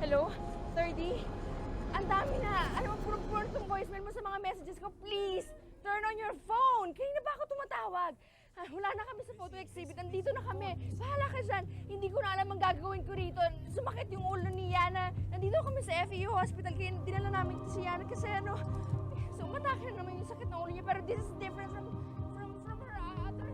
Hello? 30? Ang dami na. Alam mo, puro itong voicemail mo sa mga messages ko. Please, turn on your phone. Kanina ba ako tumatawag? Ay, wala na kami sa photo exhibit. Nandito na kami. Bahala ka dyan. Hindi ko na alam ang gagawin ko rito. Sumakit yung ulo ni Yana. Nandito kami sa FEU Hospital. Kaya dinala namin si Yana kasi ano, sumatake na naman yung sakit ng ulo niya. Pero this is different from her other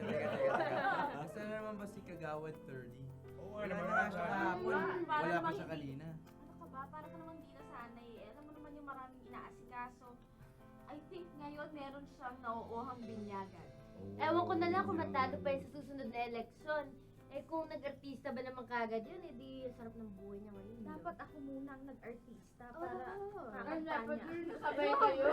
Asa naman ba si Kagawad 30? Oo, Wala naman na siya kahapon. Wala pa siya kanina. Ano ka ba? Para ka namang di nasanay eh. Alam mo naman yung maraming inaasikaso. I think ngayon meron siyang nauuhang binyagan. Ewan ko na lang kung matalo pa yun sa susunod na eleksyon. Eh kung nag-artista ba naman kagad yun, eh di sarap ng buhay niya ngayon. Dapat ako muna ang nag-artista para Ay, dapat makakampanya. yun sabay kayo.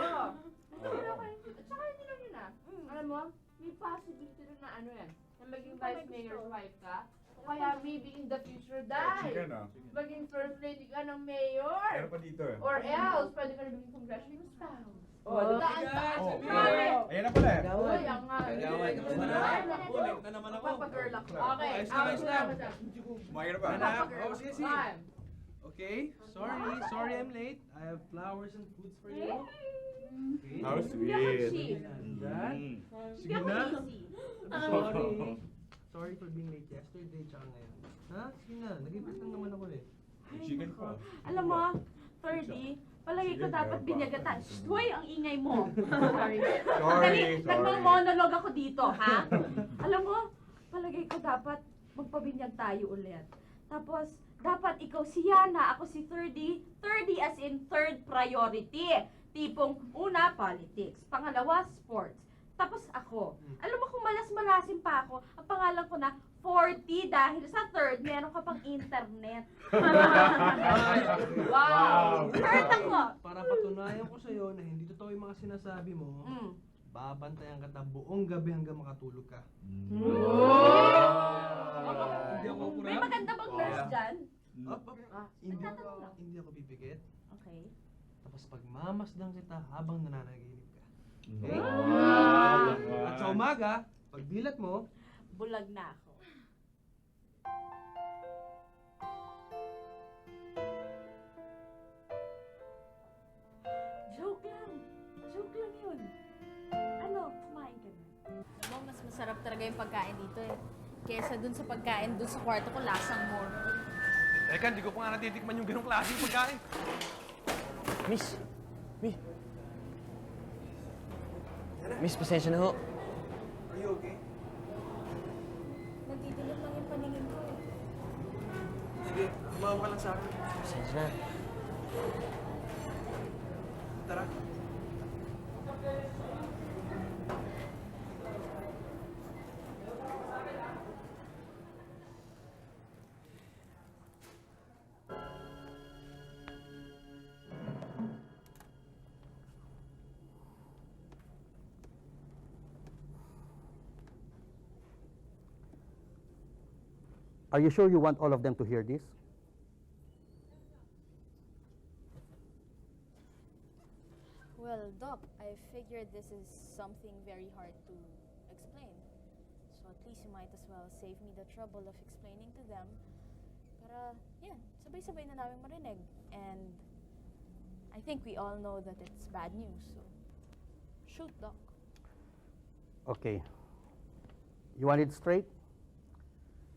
Pero kayo, at saka hindi lang yun ah. Alam mo, may possibility rin na ano yan, na maging vice mayor's wife ka. O kaya maybe in the future, Chicken die. ah. Maging first lady ka ng mayor. Meron pa dito eh. Or else, pwede ka na maging congressional spouse. Oh, daan taas. Oh, Mami! ayan na pala eh. Uy, ang nga. Kagawad, kamusta na? Late na naman ako. Papagirl ako. Okay, Ayos na, okay, ayos na. salamat ah. Kumain ka na ba? Anak, oh, sige, sige. Fine. Okay, sorry I'm late. I have flowers and foods for you. Okay. How Hindi ako sweet. cheap. Nandyan. Hindi Sige ako na. easy. Sorry. Sorry for being late yesterday tsaka ngayon. Ha? Sige na, nag-ibig lang naman ako eh. Chicken pa. Alam mo, 30, palagi ko Sige, dapat meron pa. binyagatan. Hoy, ang ingay mo. Sorry. Sorry. Nagmo-monologue ako dito, ha? Alam mo, palagi ko dapat magpabinyag tayo ulit. Tapos, dapat ikaw si Yana, ako si 30. 30 as in third priority. Tipong, una, politics. Pangalawa, sports. Tapos ako. Alam mo kung malas-malasin pa ako, ang pangalan ko na 40 dahil sa third, meron ka pang internet. Wow. Hurt ako. Para patunayan ko sa'yo na hindi totoo yung mga sinasabi mo, Mm. babantayan kita buong gabi hanggang makatulog ka. Wow. Hindi ako May kurap. maganda bang nurse dyan? Hindi hindi ako bibigit. Okay. Tapos pagmamasdan kita habang nananaginip ka. Wow. At sa umaga, pag dilat mo, Bulag na ako. Joke lang. Joke lang yun. Ano, kumain ka na. Alam mo, mas masarap talaga yung pagkain dito eh. Kesa dun sa pagkain dun sa kwarto ko, lasang more. Teka, hindi ko pa nga natitikman yung ganong klaseng pagkain. Miss! Miss, pasensya na ho. Are you okay? Nagdidilim lang yung paningin ko eh. Sige, kumawa ka lang sa akin. Pasensya na. Tara. Are you sure you want all of them to hear this? Well, Doc, I figured this is something very hard to explain. So at least you might as well save me the trouble of explaining to them. Para, yeah, sabay-sabay na namin marinig. And I think we all know that it's bad news, so shoot, Doc. Okay. You want it straight?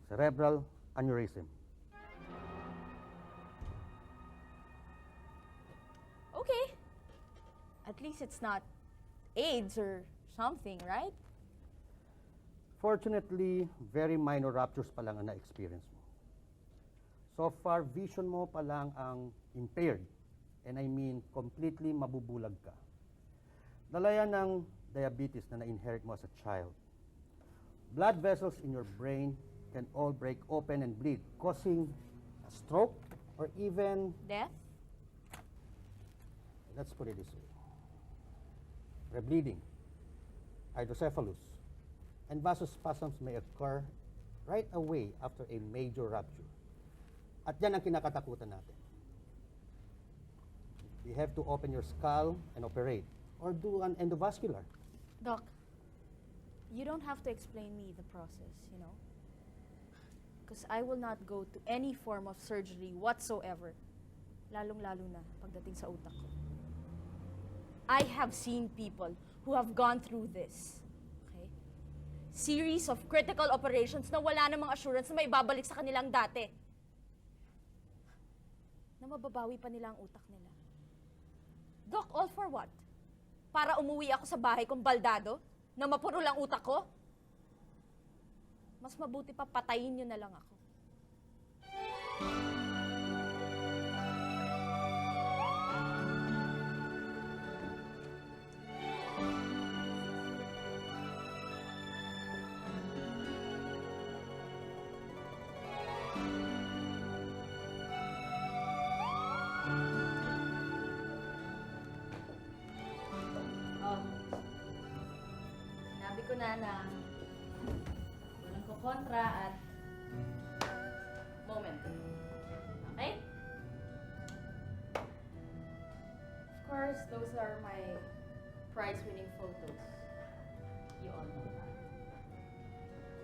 Cerebral aneurysm. Okay. At least it's not AIDS or something, right? Fortunately, very minor ruptures pa lang ang na-experience mo. So far, vision mo pa lang ang impaired. And I mean completely mabubulag ka. Dala yan ng diabetes na na-inherit mo as a child. Blood vessels in your brain can all break open and bleed, causing a stroke or even, Death? let's put it this way, rebleeding, hydrocephalus, and vasospasms may occur right away after a major rupture. At yan ang kinakatakutan natin. You have to open your skull and operate, or do an endovascular. Doc, you don't have to explain me the process, you know? Because I will not go to any form of surgery whatsoever. Lalong-lalo na pagdating sa utak ko. I have seen people who have gone through this. Okay? Series of critical operations na wala namang assurance na may babalik sa kanilang dati. Na mababawi pa nila ang utak nila. Doc, all for what? Para umuwi ako sa bahay kong baldado? Na mapuro lang utak ko? Mas mabuti pa patayin niyo na lang ako. Sinabi ko na walang kukontra at moment. Okay? Of course, those are my prize-winning photos. You all know that.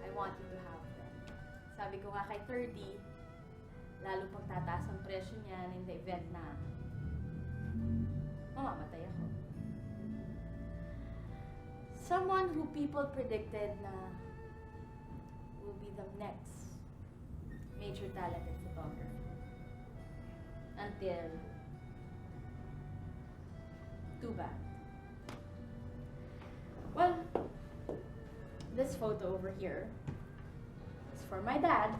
I want you to have them. Sabi ko nga kay 30, lalo pang tataas ang presyo niyan in the event na mamamatay ako. Someone who people predicted na will be the next major talented photographer. Until too bad. Well, this photo over here is for my dad.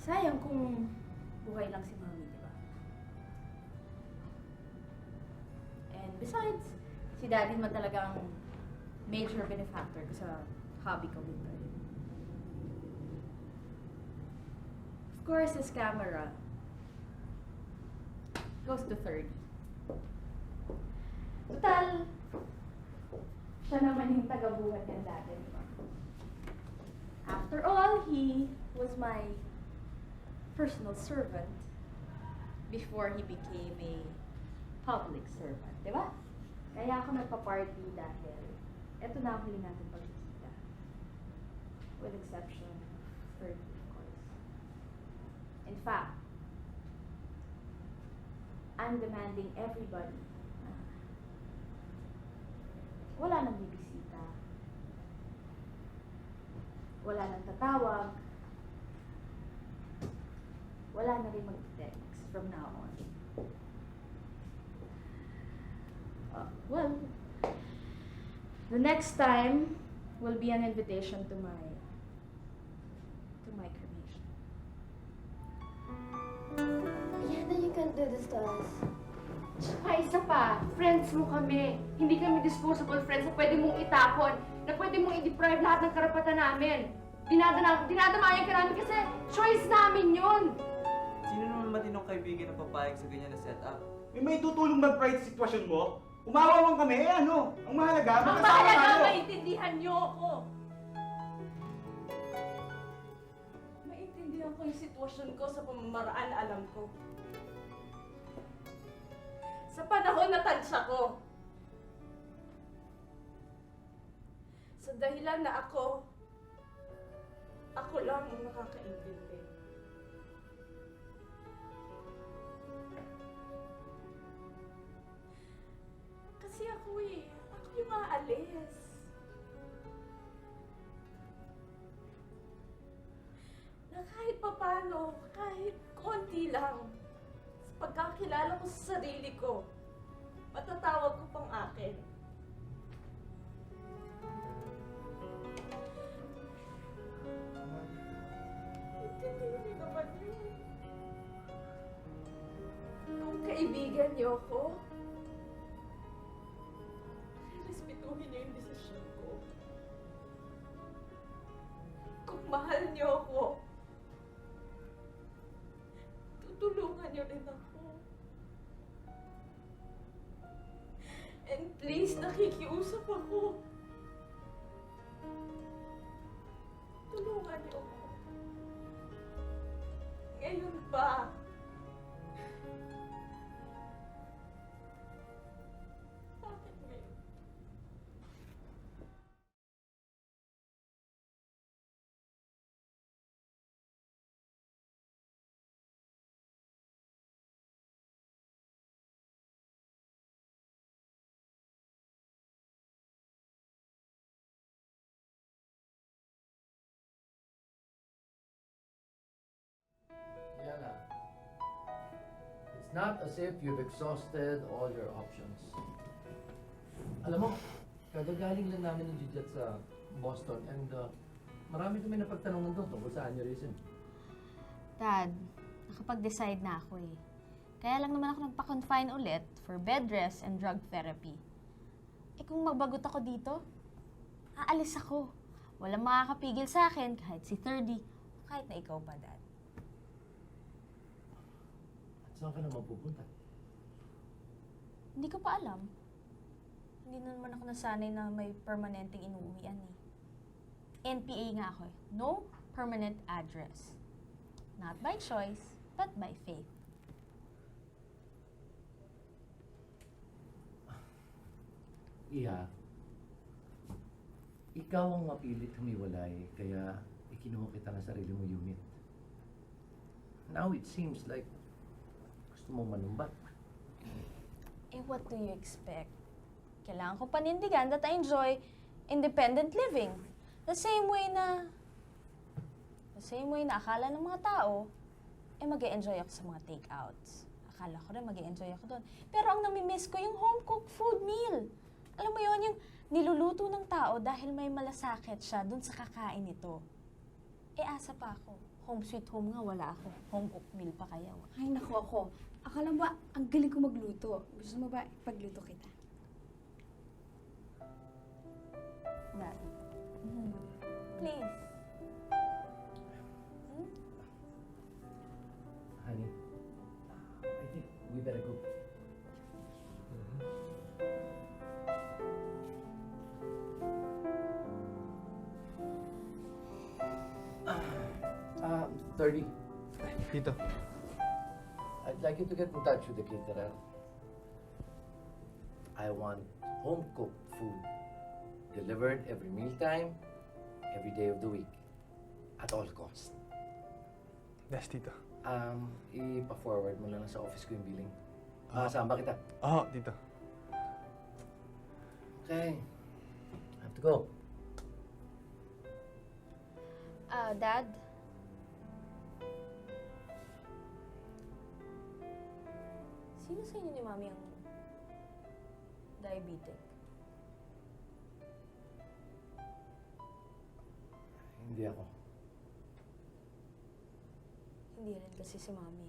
Sayang kung buhay lang si Mami, di ba? And besides, si Daddy man talagang major benefactor ko sa hobby ko with her. Of course, this camera goes to 30. Total, siya naman yung tagabuhat niyan dati, di ba? After all, he was my personal servant before he became a public servant, di ba? Kaya ako nagpa-party dahil eto na ang huli natin pagkikita. With exception of 30, of course. In fact, I'm demanding everybody na wala nang bibisita, wala nang tatawag, wala na rin mag-text from now on. Well, the next time will be an invitation to my cremation. Yana, you can't do this to us. Tsaka isa pa, friends mo kami. Hindi kami disposable friends na pwede mong itapon, na pwede mong i-deprive lahat ng karapatan namin. Dinadamayan ka namin kasi choice namin yun. Sino naman matinong kaibigan na papayag sa ganyan na setup? May tutulong mag-pride sa sitwasyon mo? Umawa man kami, ano? Ang mahalaga, Ang magkasama mahalaga, tayo. maintindihan niyo ako. Maintindihan ko yung sitwasyon ko sa pamamaraan na alam ko. Sa panahon na tansya ko. Sa dahilan na ako lang ang nakakaintindi. Kasi ako yung aalis. Na kahit papano, kahit konti lang, sa pagkakilala ko sa sarili ko, matatawag ko pang akin. Intindihin niyo naman yun. kaibigan niyo ako, respetuhin niyo yung desisyon ko. Kung mahal niyo ako, tutulungan niyo rin ako. And please, nakikiusap ako. Tulungan niyo ako. Ngayon ba? Bakit ngayon? Yana, it's not as if you've exhausted all your options. Alam mo, kagagaling lang namin ng Jijet sa Boston and marami kami napagtanungan doon tungkol sa aneurysm. Dad, nakapag-decide na ako eh. Kaya lang naman ako nagpa-confine ulit for bed rest and drug therapy. Eh kung magbagot ako dito, aalis ako. Walang makakapigil sa akin kahit si 30, kahit na ikaw pa, Dad. At saan ka na mapupunta? Hindi ko pa alam. Hindi na naman ako nasanay na may permanenteng inuuwian eh. NPA nga ako eh. No permanent address. Not by choice, but by faith. Iha, ikaw ang mapilit humiwalay, kaya ikinuha kita ng sarili mong unit. Now it seems like gusto mong manumbat. Eh, what do you expect? Kailangan ko panindigan that I enjoy independent living. The same way na akala ng mga tao, eh mag-e-enjoy ako sa mga takeouts. Akala ko rin mag-e-enjoy ako doon. Pero ang namimiss ko yung home-cooked food meal. Alam mo yon, yung niluluto ng tao dahil may malasakit siya doon sa kakain nito. Eh, asa pa ako. Home sweet home nga, wala ako. Home-cooked meal pa kaya. Ay, naku ako. Akala mo ba, ang galing ko magluto. Gusto mo ba ipagluto kita? Dad. Please. Honey, I think we better go. Ah, 30. Tito. I'd like you to get in touch with the caterer. I want home-cooked food delivered every mealtime, every day of the week, at all costs. Yes, Tito. Ipa-forward mo lang sa office ko yung billing. Makasama kita. Oo, Tito. Okay. I have to go. Dad? Sino sa inyo ni Mami ang diabetic? Hindi ako. Hindi rin kasi si Mami.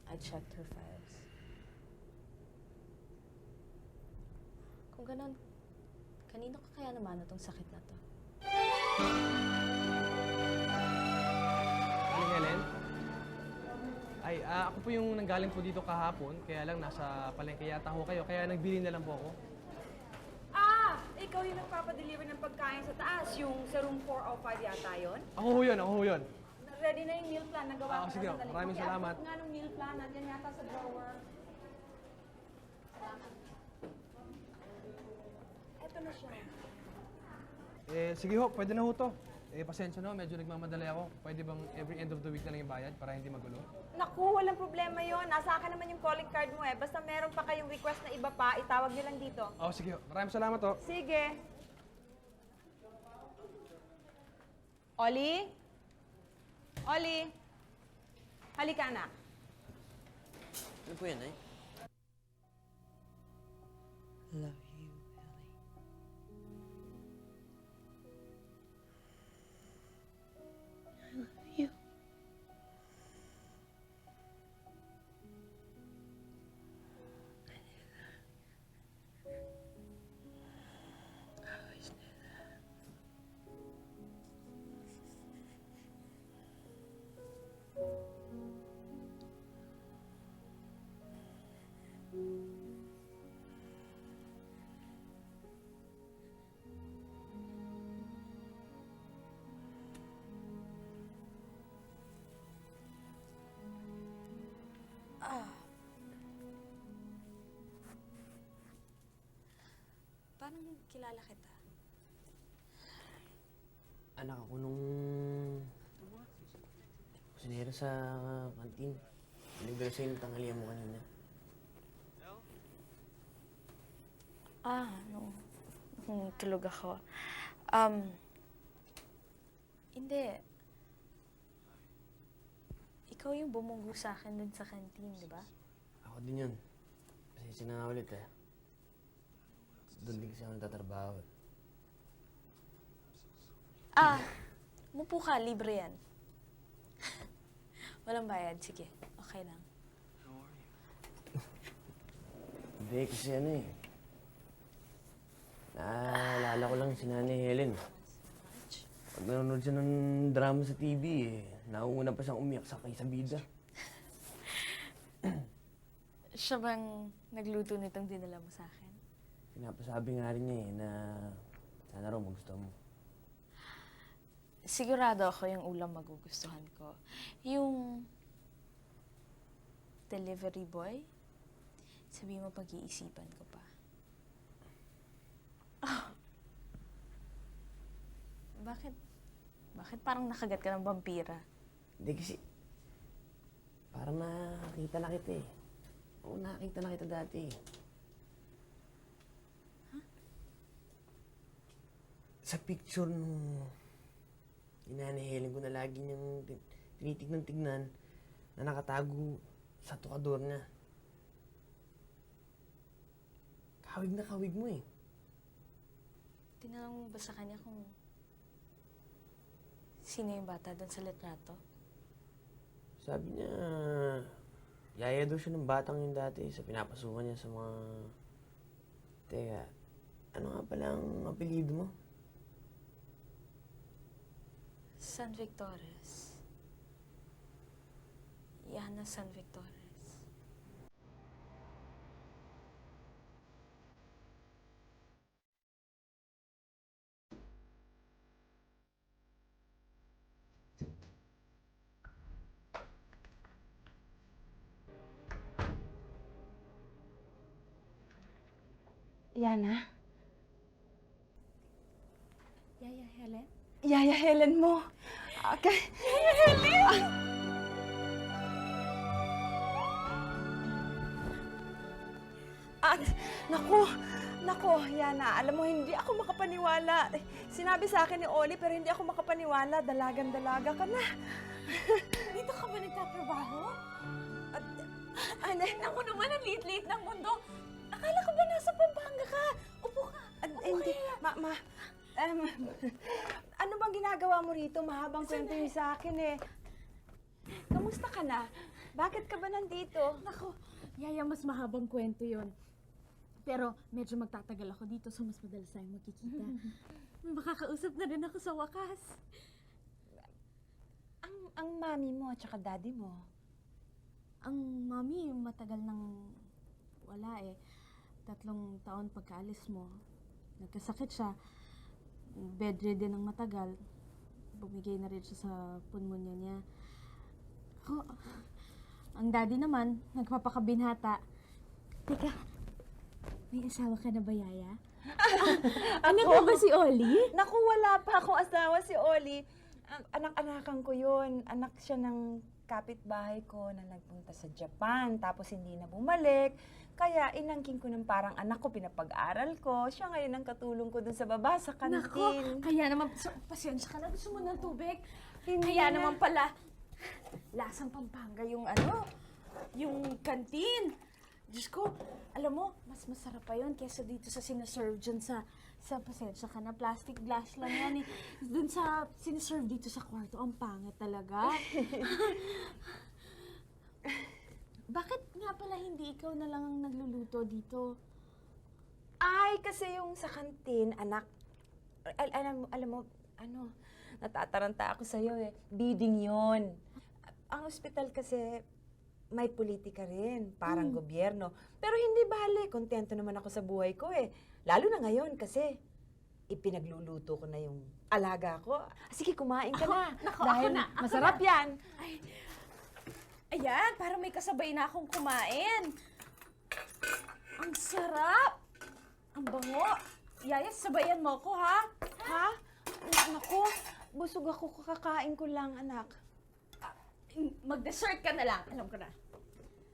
I checked her files. Kung ganon, kanino ka kaya naman itong sakit na to? Aling Helen? Ay, ako po yung nanggaling po dito kahapon, kaya lang nasa palengke yata ho kayo, kaya nagbili na lang po ako. Ikaw yung nagpapadeliver ng pagkain sa taas, yung sa room 405 yata yun? Ako ho yun, ako ho yun. Ready na yung meal plan, nagawa ko sige, na sandali. maraming salamat. Nga ng meal plan, nandiyan yata sa drawer. Eto na siya. Sige ho, pwede na ho to. Pasensya na, medyo nagmamadali ako. Pwede bang every end of the week na lang yung bayad para hindi magulo? Naku, walang problema yon. Nasa akin naman yung calling card mo eh. Basta meron pa kayong request na iba pa, itawag nyo lang dito. Sige ho. Maraming salamat ho. Sige. Oli? Oli? Halika, anak. Ano po yan, eh? Love you, Ellie. I love you. Parang kilala kita. Anak ako nung kusinero sa kantin. Nagdala sa'yo ng tanghalian mo kanina. Nung tulog ako. Hindi. Ikaw yung bumunggo sa akin dun sa kantin, di ba? Ako din yun. Pasensya na nga ulit eh. Doon din kasi ako nagtatrabaho. Mupo ka, libre yan. Walang bayad, sige. Okay lang. Hindi, kasi ano eh. Naalala ko lang si Nanay Helen. Pag nanonood siya ng drama sa TV eh, nauuna pa siyang umiyak sa kaysa bida. Siya bang nagluto nitong dinala mo sa akin? Pinapasabi nga rin niya eh na sana raw magustuhan mo. Sigurado ako yung ulam magugustuhan ko. Yung delivery boy, sabi mo pag-iisipan ko pa. Bakit parang nakagat ka ng vampira? Hindi kasi, parang nakita na kita eh. Oo, nakita na kita dati eh. Sa picture nung inanihilin ko na lagi niyang tinitignan-tignan na nakatago sa tukador niya. Kawig na kawig mo eh. Tinanong mo ba sa kanya kung sino yung bata doon sa litrato? Sabi niya, yaya daw siya ng batang yun dati sa pinapasukan niya sa mga... Teka, ano nga pala ang apelido mo? San Victores. Yana San Victores. Yana? Yaya Helen? Yaya Helen mo. Okay. Yaya Helen! Naku, Yana, alam mo, hindi ako makapaniwala. Sinabi sa akin ni Oli, pero hindi ako makapaniwala. Dalagan-dalaga ka na. Dito ka ba nagtatrabaho? Naku naman, ang liit-liit ng mundo. Akala ko ba nasa Pampanga ka? Upo ka. Hindi, ano bang ginagawa mo rito? Mahabang kwento yung sa akin eh. Kamusta ka na? Bakit ka ba nandito? Nako, Yaya, mas mahabang kwento yon. Pero medyo magtatagal ako dito, so mas madalas tayong magkikita. Makakausap na rin ako sa wakas. Ang mami mo at saka daddy mo. Ang mami, matagal nang wala eh. 3 taon pagkaalis mo. Nagkasakit siya. Bedridden ng matagal. Bumigay na rin siya sa pulmonya niya. Ako, ang daddy naman, nagpapakabinhata. Teka, may asawa ka na ba, Yaya? Anak mo ba si Oli? Naku, wala pa akong asawa si Oli. Anak-anakan ko yun. Anak siya ng kapitbahay ko na nagpunta sa Japan, tapos hindi na bumalik. Kaya inangkin ko ng parang anak ko, pinapag-aral ko. Siya ngayon ang katulong ko dun sa baba, sa kantin. Nako, kaya naman, pasensya ka na, gusto mo ng tubig? Hindi Kaya na. naman pala, lasang Pampanga yung yung kantin. Diyos ko, alam mo, mas masarap pa yun kesa dito sa sinaserve dyan sa pasensya ka na, plastic glass lang yan eh. Dun sa sinaserve dito sa kwarto, ang pangit talaga. Bakit nga pala hindi ikaw na lang ang nagluluto dito? Ay, kasi yung sa kantin, anak, alam mo, natataranta ako sa'yo eh. Bidding yon. Ang ospital kasi, may politika rin, parang gobyerno. Pero hindi bale, kontento naman ako sa buhay ko eh. Lalo na ngayon kasi, ipinagluluto ko na yung alaga ko. Sige, kumain ka na. Naku, dahil ako na. masarap yan. Ay, Ayan, para may kasabay na akong kumain. Ang sarap! Ang bango! Yaya, sabayan mo ko, ha? Ha? Naku, busog ako, kakakain ko lang, anak. Mag-dessert ka na lang, alam ko na.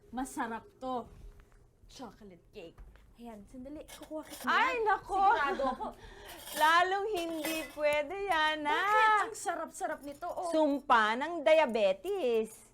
Masarap to. Chocolate cake. Ayan, sandali, kukuha kita. Ay, nako! Sigurado ako. Lalong hindi pwede, Yana. Bakit? Ang sarap-sarap nito, oh. Sumpa ng diabetes.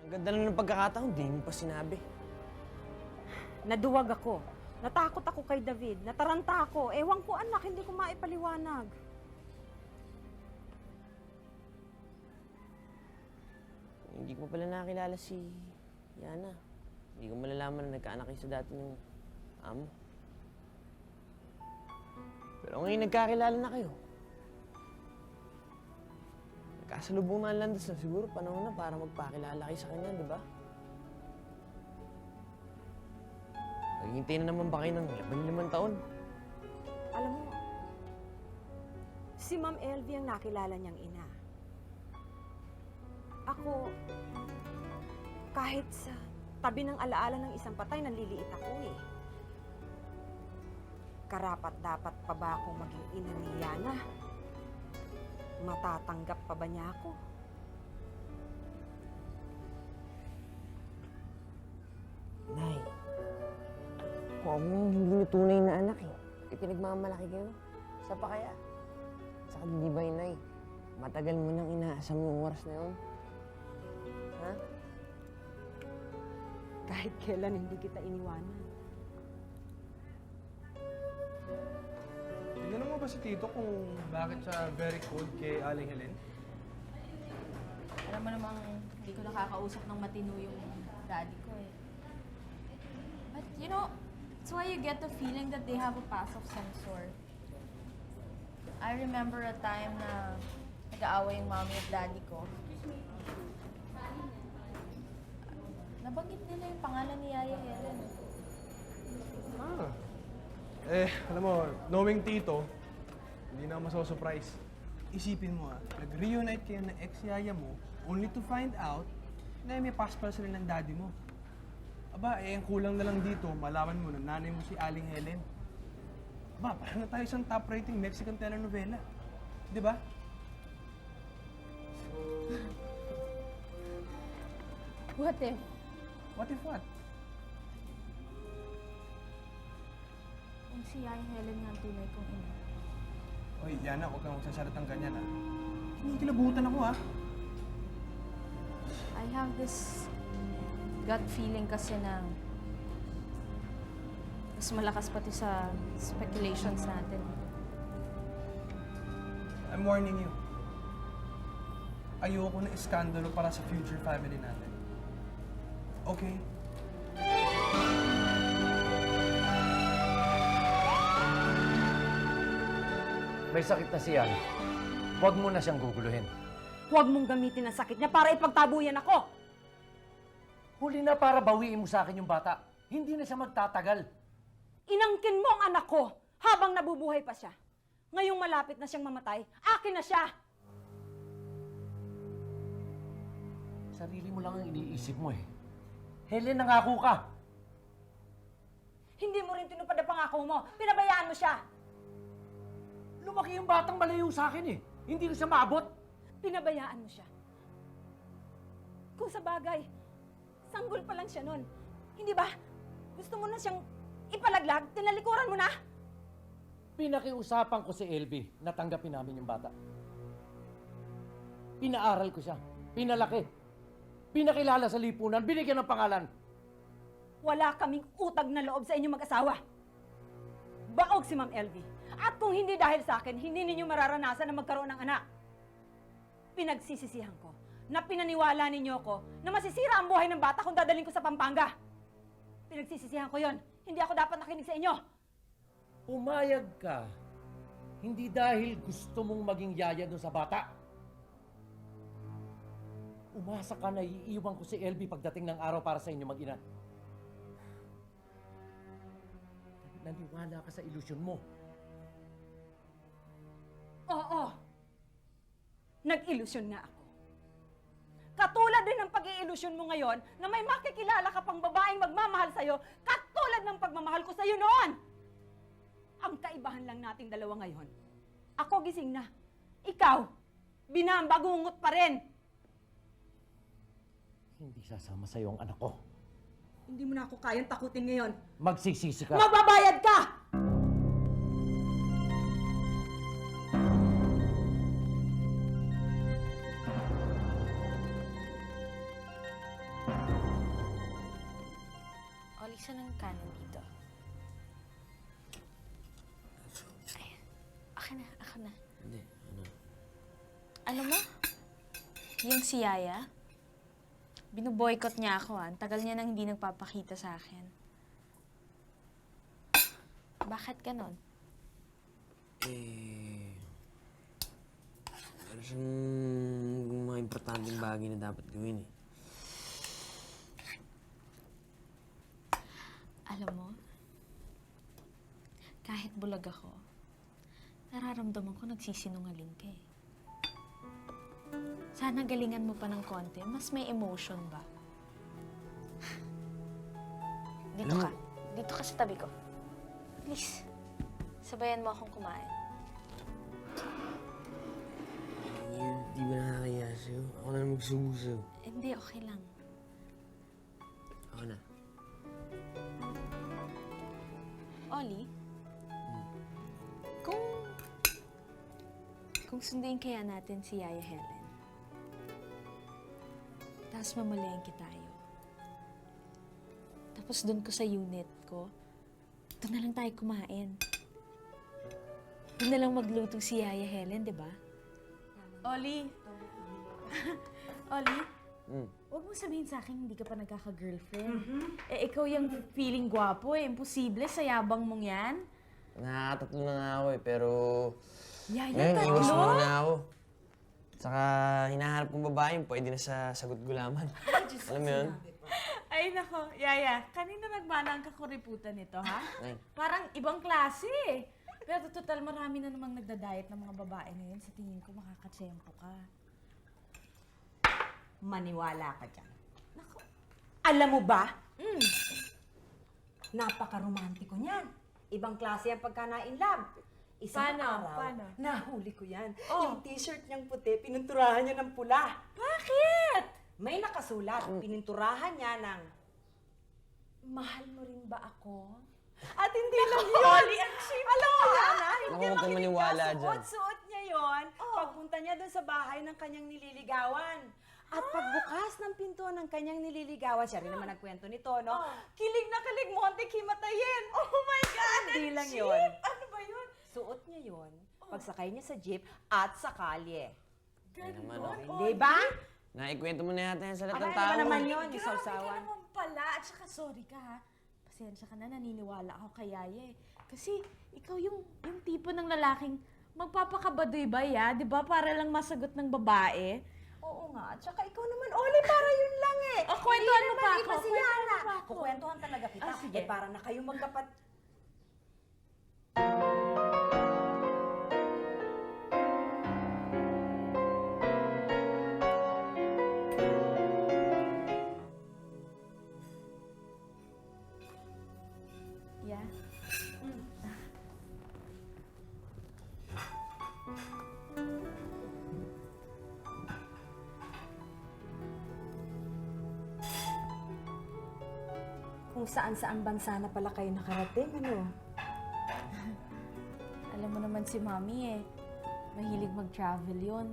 Ang ganda na ng pagkakataon, di mo pa sinabi. Naduwag ako. Natakot ako kay David. Nataranta ako. Ewan ko anak, hindi ko maipaliwanag. Hindi ko pala nakilala si Yana. Hindi ko malalaman na nagkaanak kayo sa dati ng amo. Pero ngayon nagkakilala na kayo. Nagkasalubong na ang landas na siguro panahon na para magpakilala kayo sa kanya, di ba? Naghihintay na naman ba kayo ng 15 taon? Alam mo, si Ma'am Elvie ang nakilala niyang ina. Ako, kahit sa tabi ng alaala ng isang patay, naliliit ako eh. Karapat-dapat pa ba akong maging ina ni Yana? Matatanggap pa ba niya ako? Nay, kung ako hindi na tunay na anak eh. Ipinagmamalaki kayo. Sa pa kaya? Saka di ba yun, Nay? Matagal mo nang inaasam yung oras na yun. Ha? Kahit kailan hindi kita iniwanan. Tignan mo ba si Tito kung bakit siya very cold kay Aling Helen? Alam mo namang hindi ko nakakausap ng matino yung daddy ko eh. But you know, it's why you get the feeling that they have a past of some sort. I remember a time na nag-aaway yung mommy at daddy ko. Nabanggit nila yung pangalan ni Yaya Helen. Ah. Alam mo, knowing Tito, hindi na maso-surprise. Isipin mo nag-reunite kayo ng ex-yaya mo only to find out na may past pala sila ng daddy mo. Aba, ang kulang na lang dito, malaman mo na nanay mo si Aling Helen. Aba, parang na tayo isang top-rating Mexican telenovela. Di ba? What if? What if what? Kung si Yaya Helen nga ang tunay kong ina. Oy, Yana, huwag kang magsasalatang ganyan, Kinikilabutan ako, I have this gut feeling kasi na mas malakas pati sa speculations natin. I'm warning you. Ayoko na iskandalo para sa future family natin. Okay? May sakit na siya. Huwag mo na siyang guguluhin. Huwag mong gamitin ang sakit niya para ipagtabuyan ako! Huli na para bawiin mo sa akin yung bata. Hindi na siya magtatagal. Inangkin mo ang anak ko habang nabubuhay pa siya. Ngayong malapit na siyang mamatay, akin na siya! Sarili mo lang ang iniisip mo eh. Helen, nangako ka. Hindi mo rin tinupad ang pangako mo. Pinabayaan mo siya. Lumaki yung batang malayo sa akin eh. Hindi ko siya maabot. Pinabayaan mo siya. Kung sa bagay, sanggol pa lang siya nun. Hindi ba? Gusto mo na siyang ipalaglag? Tinalikuran mo na? Pinakiusapan ko si Elvie na tanggapin namin yung bata. Pinaaral ko siya. Pinalaki. Pinakilala sa lipunan. Binigyan ng pangalan. Wala kaming utag na loob sa inyong mag-asawa. Baog si Ma'am LV. At kung hindi dahil sa akin, hindi ninyo mararanasan na magkaroon ng anak. Pinagsisisihan ko na pinaniwala ninyo ko na masisira ang buhay ng bata kung dadalhin ko sa Pampanga. Pinagsisisihan ko yon. Hindi ako dapat nakinig sa inyo. Umayag ka. Hindi dahil gusto mong maging yaya doon sa bata. Umasa ka na iiwan ko si LB pagdating ng araw para sa inyo mag-ina. Naniwala ka sa ilusyon mo. Oo. Nag-ilusyon nga ako. Katulad din ng pag-iilusyon mo ngayon na may makikilala ka pang babaeng magmamahal sa'yo, katulad ng pagmamahal ko sa'yo noon. Ang kaibahan lang nating dalawa ngayon. Ako gising na. Ikaw, binambagungot pa rin. Hindi sasama sa'yo ang anak ko. Hindi mo na ako kayang takutin ngayon. Magsisisi ka. Magbabayad ka! Oli, saan ang kanan dito? Ay, ako na. Hindi, ano? Alam mo, yung si Yaya, binuboycott niya ako. Ang tagal niya nang hindi nagpapakita sa akin. Bakit ganon? Meron siyang mga importanteng bagay na dapat gawin eh. Alam mo, kahit bulag ako, nararamdaman ko nagsisinungaling ka eh. Sana galingan mo pa ng konti, mas may emotion ba? Dito ka. Dito ka sa tabi ko. Please, sabayan mo akong kumain. Di ba nakakaya sa'yo? Ako na magsubusaw. Hindi, okay lang. Ako na. Ollie, kung sundin kaya natin si Yaya Helen, tapos mamalengke tayo. Tapos doon ko sa unit ko, doon na lang tayo kumain. Doon na lang magluto si Yaya Helen, di ba? Ollie. Ollie, Mm. huwag mo sabihin sa akin hindi ka pa nagkaka-girlfriend. Eh, ikaw yung feeling gwapo eh. Imposible sa yabang mong yan. Nakakatatlo na nga ako eh, pero... Yaya, Ngayon, tatlo? iwas muna na ako. Saka hinahanap kong babae yung pwede na sa sagot gulaman. Alam mo yun? Ay, nako. Yaya, kanino nagmana ang kakuriputan nito, ha? Ay. Parang ibang klase eh. Pero total, marami na namang nagda-diet ng mga babae ngayon. Sa tingin ko, makakatsyempo ka. Maniwala ka dyan. Naku, alam mo ba? Napaka-romantiko niyan. Ibang klase ang pagka-na-in-love. Isang Paano? araw, Paano? nahuli ko yan. Oh. Yung t-shirt niyang puti, pinunturahan niya ng pula. Bakit? May nakasulat, pininturahan niya ng, mahal mo rin ba ako? At hindi lang yun. Ollie, ang cheap Alam mo ka. yan, ha? Hindi Naku, huwag kang maniwala dyan. Suot niya yon. Pagpunta niya doon sa bahay ng kanyang nililigawan. At pagbukas ng pinto ng kanyang nililigawan, siya rin naman nagkwento nito, no? Kilig na kilig, Monte himatayin. Oh my God! Hindi ang lang cheap! yun. Ano ba yun? Suot niya yon, pagsakay niya sa jeep at sa kalye. naman, Ganon, Hindi ba? Naikwento mo na yata yan sa lahat ng Ano tao. ba naman yun? Grabe ka Isawsawan. naman pala. At saka sorry ka ha. Pasensya ka na, naniniwala ako kay Yaya eh. Kasi ikaw yung tipo ng lalaking magpapakabaduy ba ya? Di ba? Para lang masagot ng babae. Oo nga. At saka ikaw naman, Oli, para yun lang eh. O, kwentuhan Hindi mo naman pa iba ako, si kwentuhan Yana. mo pa ako. Kukwentuhan talaga kita. Ah, sige. Eh, para na kayo magkapat... Yeah? Kung saan-saan bansa na pala kayo nakarating, ano? Alam mo naman si Mami eh. Mahilig mag-travel yun.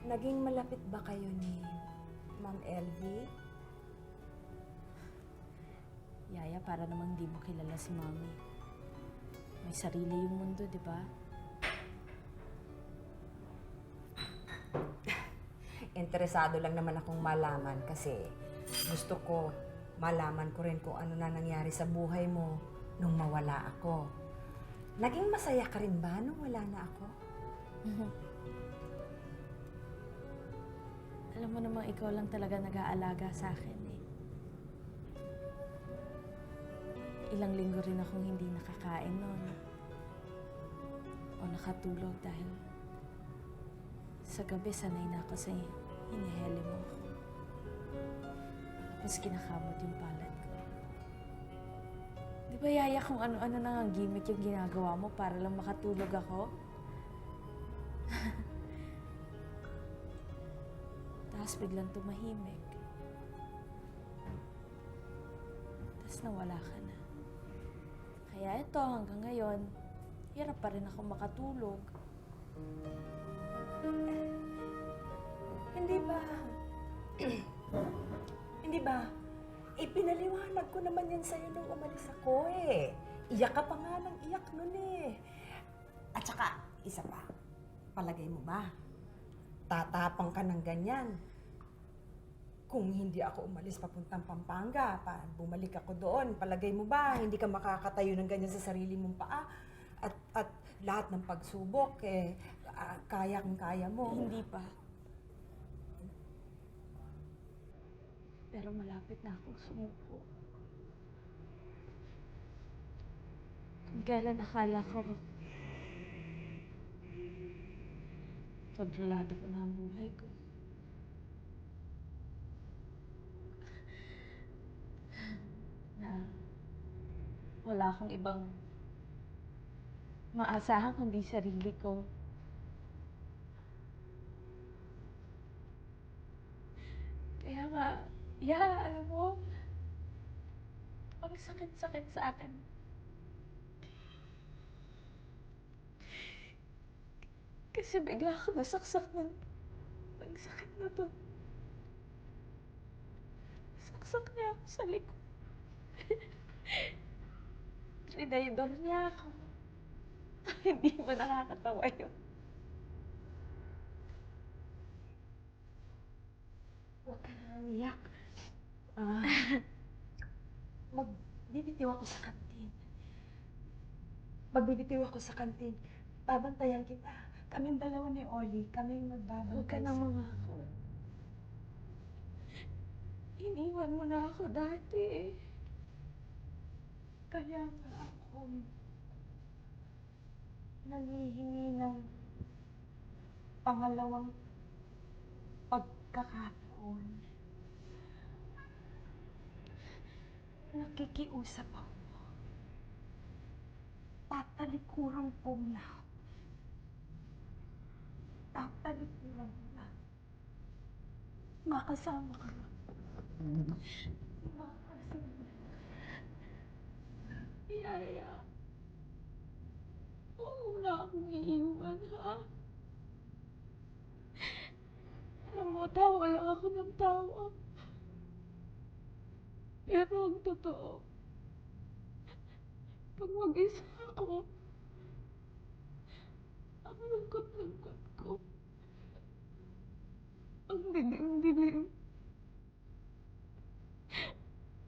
Naging malapit ba kayo ni Ma'am LV? para namang di mo kilala si Mommy. May sarili yung mundo, di ba? Interesado lang naman akong malaman kasi gusto ko malaman ko rin kung ano na nangyari sa buhay mo nung mawala ako. Naging masaya ka rin ba nung wala na ako? Alam mo namang ikaw lang talaga nag-aalaga sa akin eh. Ilang linggo rin akong hindi nakakain noon. O nakatulog dahil sa gabi sanay na ako sa hinihele mo ako. Tapos kinakamot yung palad ko. Di ba yaya kung ano-ano na ang gimmick yung ginagawa mo para lang makatulog ako? Tapos biglang tumahimik. Tapos nawala ka na. Kaya ito, hanggang ngayon, hirap pa rin ako makatulog. Hindi ba? Ipinaliwanag ko naman yan sa'yo nung umalis ako eh. Iyak ka pa nga ng iyak nun eh. At saka, isa pa, palagay mo ba? Tatapang ka ng ganyan. Kung hindi ako umalis papuntang Pampanga, bumalik ako doon, palagay mo ba, hindi ka makakatayo ng ganyan sa sarili mong paa? At lahat ng pagsubok, kayang-kaya mo. Hindi pa. Pero malapit na akong sumuko. Kung kailan akala ko kontrolado ko na ang buhay ko. Na wala akong ibang maasahan kundi sarili ko. Kaya nga, alam mo, ang sakit-sakit sa akin. Kasi bigla ako nasaksak ng sakit na to. Saksak niya ako sa likod. Rinaydor niya ako. Hindi mo nakakatawa yun. Huwag ka na umiyak. Magbibitiw ako sa kantin. Babantayan kita. Kaming dalawa ni Oli. Kaming magbabantay. Huwag ka na mangako. Iniwan mo na ako dati. Kaya nga ako nangihingi ng pangalawang pagkakataon. Nakikiusap ako. Tatalikuran ko na. Tatalikuran ko na. Makasama ka na. Makasama. Yaya. Huwag mo na akong iiwan, ha? Alam mo, tawa lang ako ng tawa. Pero ang totoo, pag mag-isa ako, ang lungkot-lungkot ko. Ang dilim-dilim.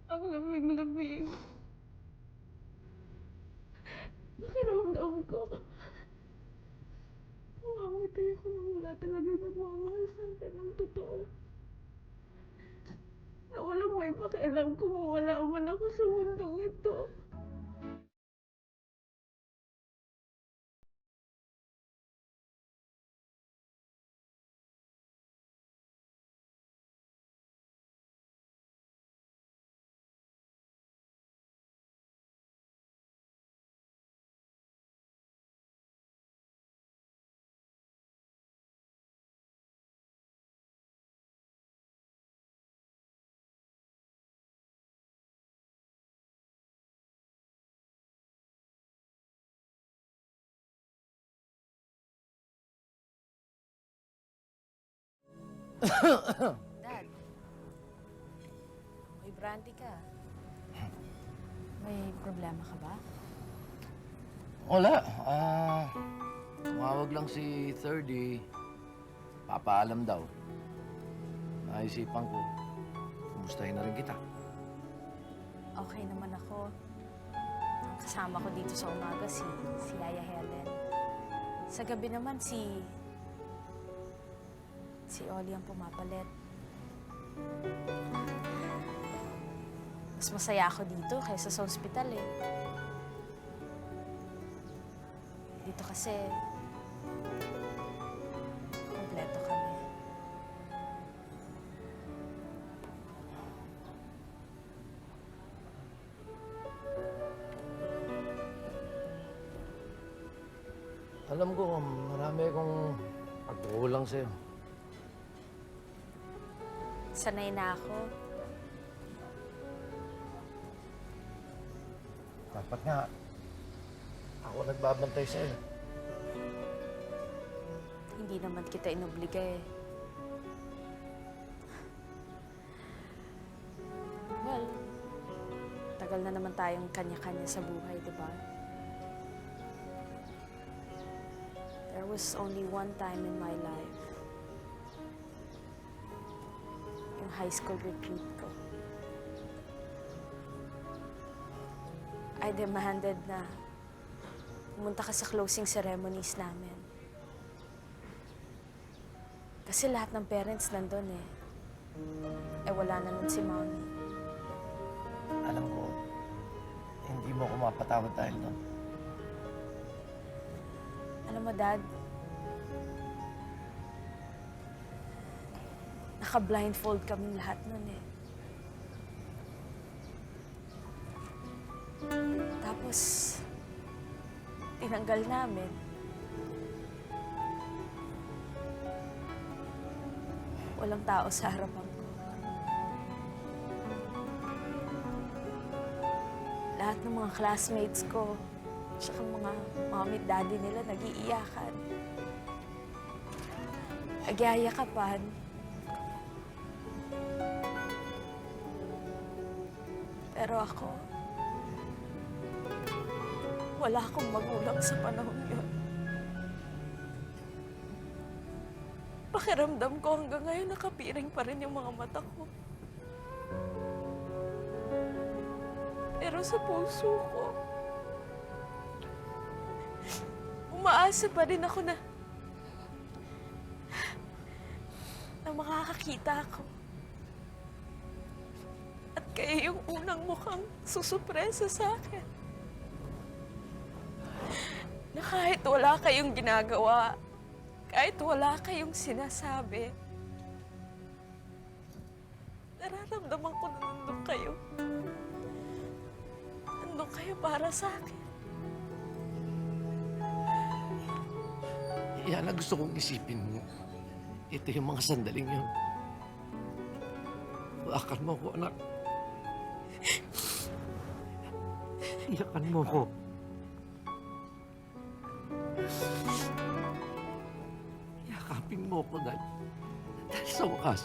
Ang lamig-lamig. Pakiramdam ko. Mamamatay ako nang wala talaga nagmamahal sa akin ng totoo. Na walang may pakialam kung mawala man ako sa mundong ito. Dad, may brandy ka. May problema ka ba? Wala. Tumawag lang si 30. Papaalam daw. Naisipan ko, kumustahin na rin kita. Okay naman ako. Kasama ko dito sa umaga si Yaya Helen. Sa gabi naman si Ollie ang pumapalit. Mas masaya ako dito kaysa sa ospital eh. Dito kasi, kompleto kami. Alam ko, marami akong pagkukulang sa'yo. Sanay na ako. Dapat nga, ako nagbabantay sa'yo. Hindi naman kita inobliga eh. Well, tagal na naman tayong kanya-kanya sa buhay, di ba? There was only one time in my life. Yung high school retreat ko. I demanded na pumunta ka sa closing ceremonies namin. Kasi lahat ng parents nandun eh. Wala na nun si Mommy. Alam ko, hindi mo ako mapatawad dahil doon. Alam mo, Dad, naka-blindfold kaming lahat nun eh. Tapos, tinanggal namin. Walang tao sa harapan ko. Lahat ng mga classmates ko, tsaka mga mommy at daddy nila nag-iiyakan. Nagyayakapan. Pero ako, wala akong magulang sa panahon yun. Pakiramdam ko hanggang ngayon nakapiring pa rin yung mga mata ko. Pero sa puso ko, umaasa pa rin ako na makakakita ako. At kayo yung unang mukhang susupresa sa akin. Na kahit wala kayong ginagawa, kahit wala kayong sinasabi, nararamdaman ko na nandun kayo. Nandun kayo para sa akin. Yan ang gusto kong isipin mo. Ito yung mga sandaling yun. Iyakan mo ko, anak. Iyakan mo ko. Yakapin mo ko dahil sa wakas,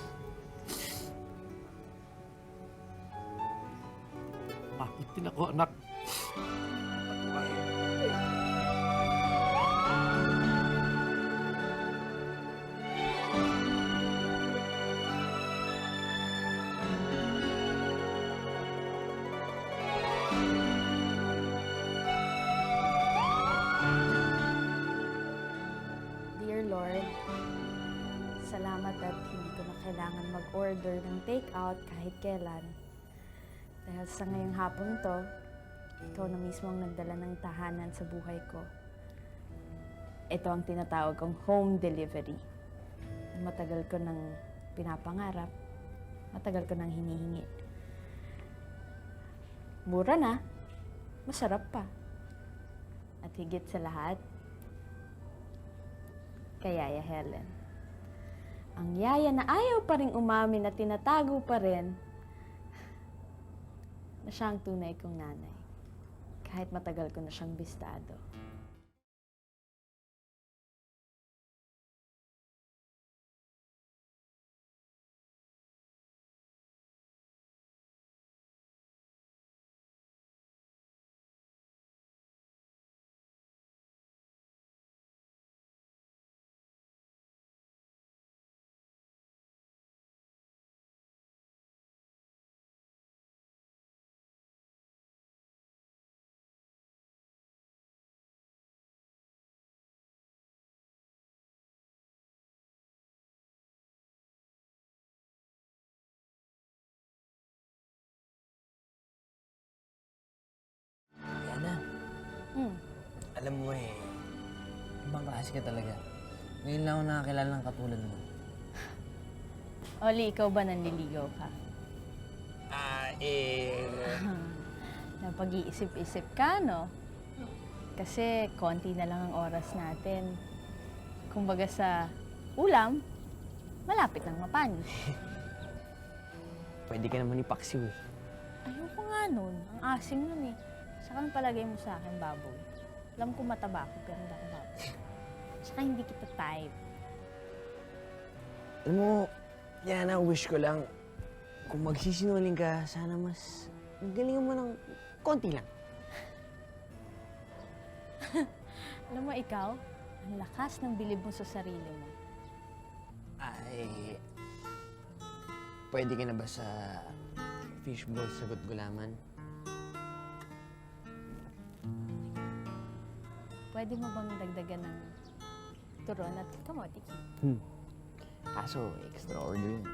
maputin ako, anak. Dear Lord, salamat at hindi ko na kailangan mag-order ng take-out kahit kailan. Dahil sa ngayong hapon to, ikaw na mismo ang nagdala ng tahanan sa buhay ko. Ito ang tinatawag kong home delivery. Matagal ko nang pinapangarap, matagal ko nang hinihingi. Mura na, masarap pa. At higit sa lahat, kay Yaya Helen. Ang yaya na ayaw pa rin umamin at tinatago pa rin na siya ang tunay kong nanay. Kahit matagal ko na siyang bistado. Alam mo ibang klase ka talaga. Ngayon lang ako nakakilala ng katulad mo. Oli, ikaw ba nanliligaw ka? Napag-iisip-isip ka, no? Kasi konti na lang ang oras natin. Kumbaga sa ulam, malapit ng mapanis. Pwede ka naman ipaksiw eh. Ayoko nga nun. Ang asim nun eh. Saka ang palagay mo sa akin, baboy. Alam ko mataba ako, pero hindi ako baboy. Saka hindi kita type. Alam mo, Yana, wish ko lang, kung magsisinungaling ka, sana mas galingan mo ng konti lang. Alam mo, ikaw, ang lakas ng bilib mo sa sarili mo. Pwede ka na ba sa fishball sagot gulaman? Pwede mo bang dagdagan ng turon at kamote? Kaso, extra order yun.